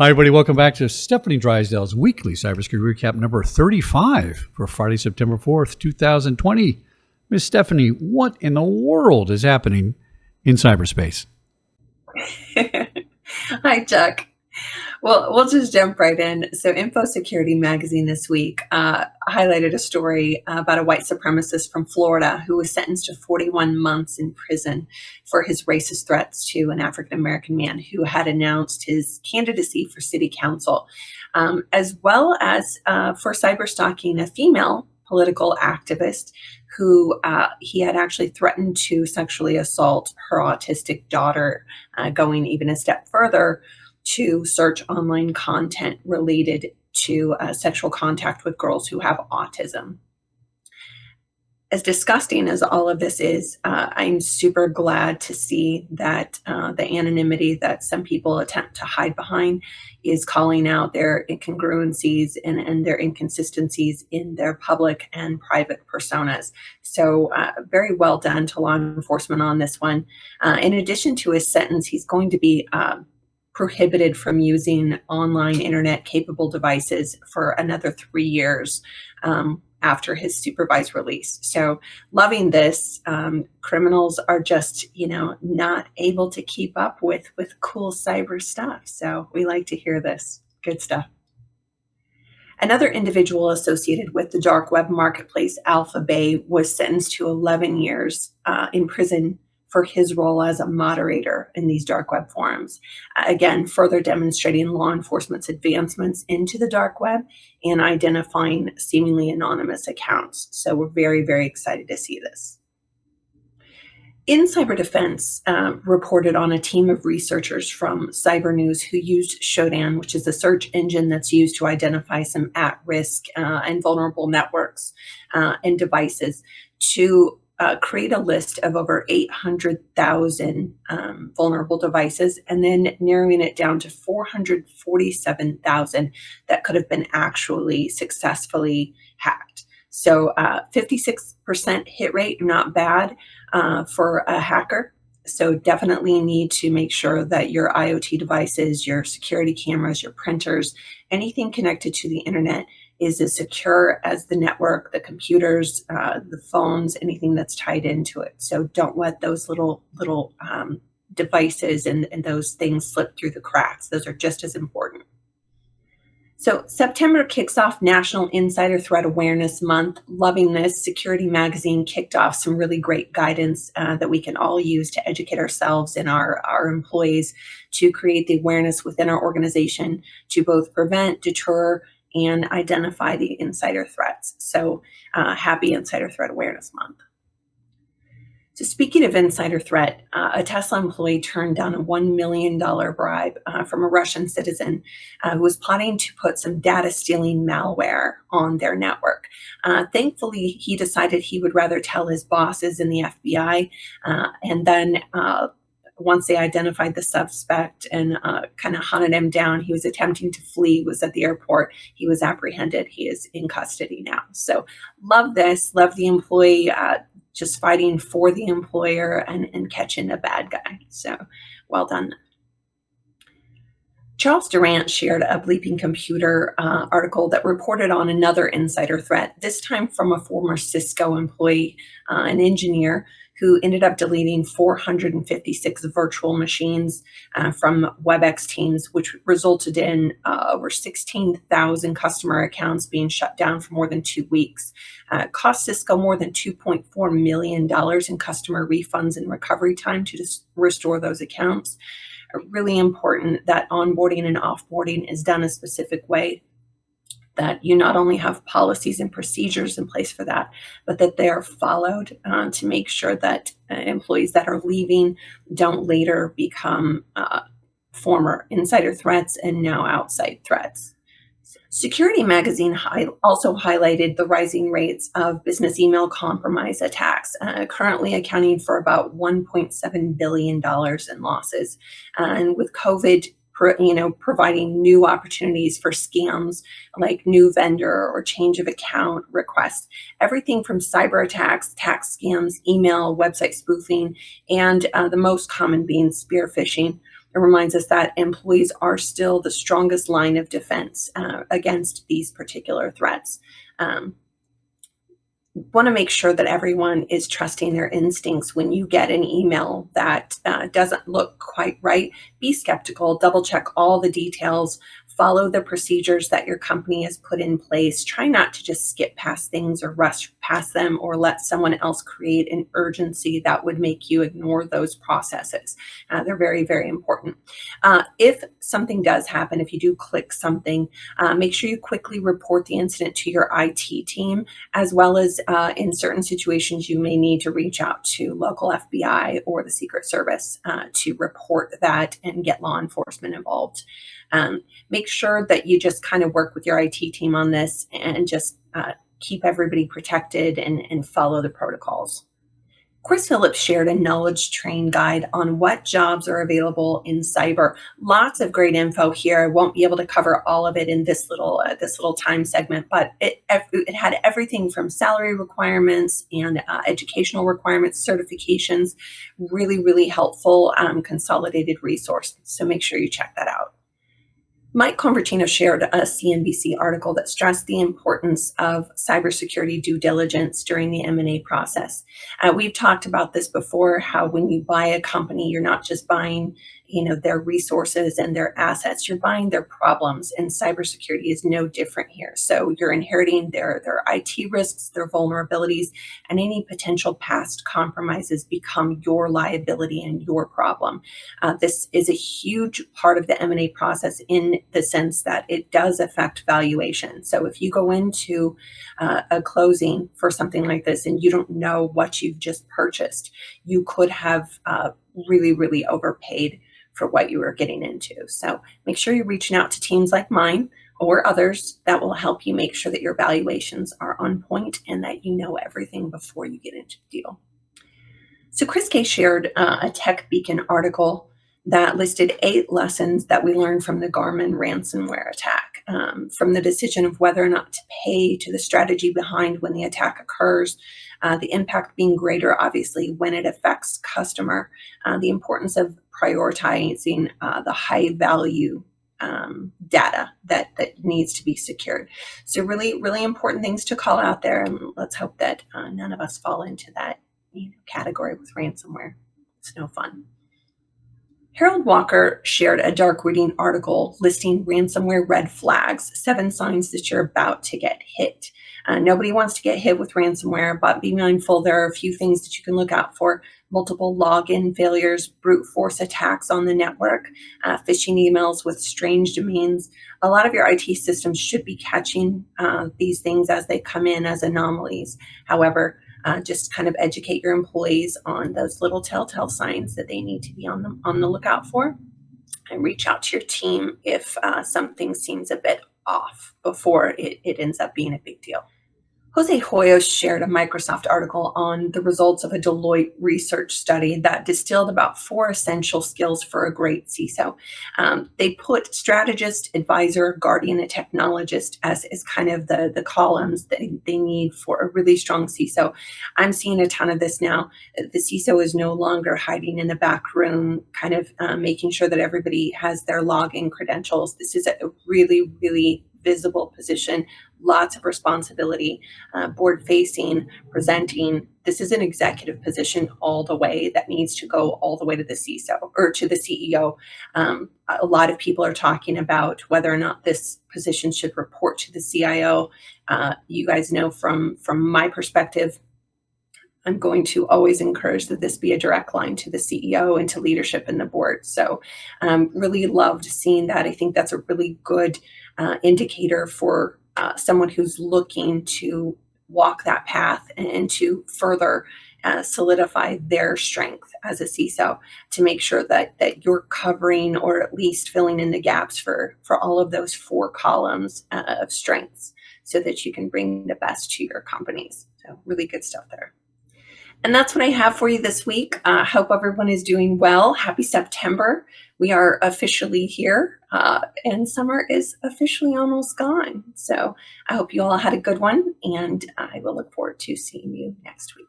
Hi, everybody. Welcome back to Stefanie Drysdale's weekly cybersecurity recap number 35 for Friday, September 4th, 2020. Miss Stefanie, what in the world is happening in cyberspace? Hi, Chuck. Well, we'll just jump right in. So Info Security magazine this week highlighted a story about a white supremacist from Florida who was sentenced to 41 months in prison for his racist threats to an African-American man who had announced his candidacy for city council, as well as for cyberstalking a female political activist who he had actually threatened to sexually assault her autistic daughter, going even a step further to search online content related to sexual contact with girls who have autism. As disgusting as all of this is, I'm super glad to see that the anonymity that some people attempt to hide behind is calling out their incongruencies and their inconsistencies in their public and private personas. So very well done to law enforcement on this one. In addition to his sentence, he's going to be prohibited from using online internet capable devices for another 3 years after his supervised release. So loving this. Criminals are just, not able to keep up with cool cyber stuff. So we like to hear this. Good stuff. Another individual associated with the dark web marketplace, Alpha Bay, was sentenced to 11 years in prison for his role as a moderator in these dark web forums. Again, further demonstrating law enforcement's advancements into the dark web and identifying seemingly anonymous accounts. So we're very, very excited to see this. In Cyber Defense reported on a team of researchers from Cyber News who used Shodan, which is a search engine that's used to identify some at-risk and vulnerable networks and devices, to create a list of over 800,000 vulnerable devices, and then narrowing it down to 447,000 that could have been actually successfully hacked. So 56% hit rate, not bad for a hacker. So definitely need to make sure that your IoT devices, your security cameras, your printers, anything connected to the internet is as secure as the network, the computers, the phones, anything that's tied into it. So don't let those little devices and those things slip through the cracks. Those are just as important. So September kicks off National Insider Threat Awareness Month. Loving this. Security Magazine kicked off some really great guidance that we can all use to educate ourselves and our employees to create the awareness within our organization to both prevent, deter, and identify the insider threats. So happy Insider Threat Awareness Month. So speaking of insider threat, a Tesla employee turned down a $1 million bribe from a Russian citizen who was plotting to put some data stealing malware on their network. Thankfully, he decided he would rather tell his bosses in the FBI, and then once they identified the suspect and kind of hunted him down, he was attempting to flee, was at the airport. He was apprehended. He is in custody now. So love this. Love the employee just fighting for the employer and catching a bad guy. So well done. Charles Durant shared a Bleeping Computer article that reported on another insider threat, this time from a former Cisco employee, an engineer who ended up deleting 456 virtual machines from WebEx Teams, which resulted in over 16,000 customer accounts being shut down for more than 2 weeks. Cost Cisco more than $2.4 million in customer refunds and recovery time to just restore those accounts. Really important that onboarding and offboarding is done a specific way, that you not only have policies and procedures in place for that, but that they are followed to make sure that employees that are leaving don't later become former insider threats and now outside threats. Security Magazine also highlighted the rising rates of business email compromise attacks, currently accounting for about $1.7 billion in losses. And with COVID, providing new opportunities for scams like new vendor or change of account requests, everything from cyber attacks, tax scams, email, website spoofing, and the most common being spear phishing. It reminds us that employees are still the strongest line of defense against these particular threats. Want to make sure that everyone is trusting their instincts. When you get an email that doesn't look quite right, be skeptical, double check all the details, follow the procedures that your company has put in place. Try not to just skip past things or rush past them or let someone else create an urgency that would make you ignore those processes. They're very, very important. If something does happen, if you do click something, make sure you quickly report the incident to your IT team, as well as in certain situations, you may need to reach out to local FBI or the Secret Service to report that and get law enforcement involved. Make sure that you just kind of work with your IT team on this and just keep everybody protected and follow the protocols. Chris Phillips shared a knowledge train guide on what jobs are available in cyber. Lots of great info here. I won't be able to cover all of it in this little time segment, but it had everything from salary requirements and educational requirements, certifications. Really, really helpful consolidated resource. So make sure you check that out. Mike Convertino shared a CNBC article that stressed the importance of cybersecurity due diligence during the M&A process. We've talked about this before, how when you buy a company, you're not just buying their resources and their assets, you're buying their problems, and cybersecurity is no different here. So you're inheriting their IT risks, their vulnerabilities, and any potential past compromises become your liability and your problem. This is a huge part of the M&A process in the sense that it does affect valuation. So if you go into a closing for something like this and you don't know what you've just purchased, you could have really, really overpaid for what you were getting into. So make sure you're reaching out to teams like mine or others that will help you make sure that your valuations are on point and that you know everything before you get into the deal. So Chris Kay shared a Tech Beacon article that listed 8 lessons that we learned from the Garmin ransomware attack, from the decision of whether or not to pay to the strategy behind when the attack occurs, the impact being greater, obviously, when it affects customer, the importance of prioritizing the high value data that needs to be secured. So really, really important things to call out there. And let's hope that none of us fall into that category with ransomware. It's no fun. Harold Walker shared a dark reading article listing ransomware red flags, 7 signs that you're about to get hit. Nobody wants to get hit with ransomware, but be mindful there are a few things that you can look out for. Multiple login failures, brute force attacks on the network, phishing emails with strange domains. A lot of your IT systems should be catching these things as they come in as anomalies. However, just kind of educate your employees on those little telltale signs that they need to be on the lookout for, and reach out to your team if something seems a bit off before it ends up being a big deal. Jose Hoyos shared a Microsoft article on the results of a Deloitte research study that distilled about 4 essential skills for a great CISO. They put strategist, advisor, guardian, and technologist as kind of the columns that they need for a really strong CISO. I'm seeing a ton of this now. The CISO is no longer hiding in the back room, kind of making sure that everybody has their login credentials. This is a really, really visible position, lots of responsibility, board facing, presenting. This is an executive position all the way that needs to go all the way to the CISO or to the CEO. A lot of people are talking about whether or not this position should report to the CIO. You guys know from my perspective, I'm going to always encourage that this be a direct line to the CEO and to leadership and the board. So really loved seeing that. I think that's a really good indicator for someone who's looking to walk that path and to further solidify their strength as a CISO, to make sure that you're covering or at least filling in the gaps for all of those 4 columns of strengths so that you can bring the best to your companies. So really good stuff there. And that's what I have for you this week. Hope everyone is doing well. Happy September. We are officially here, and summer is officially almost gone. So I hope you all had a good one, and I will look forward to seeing you next week.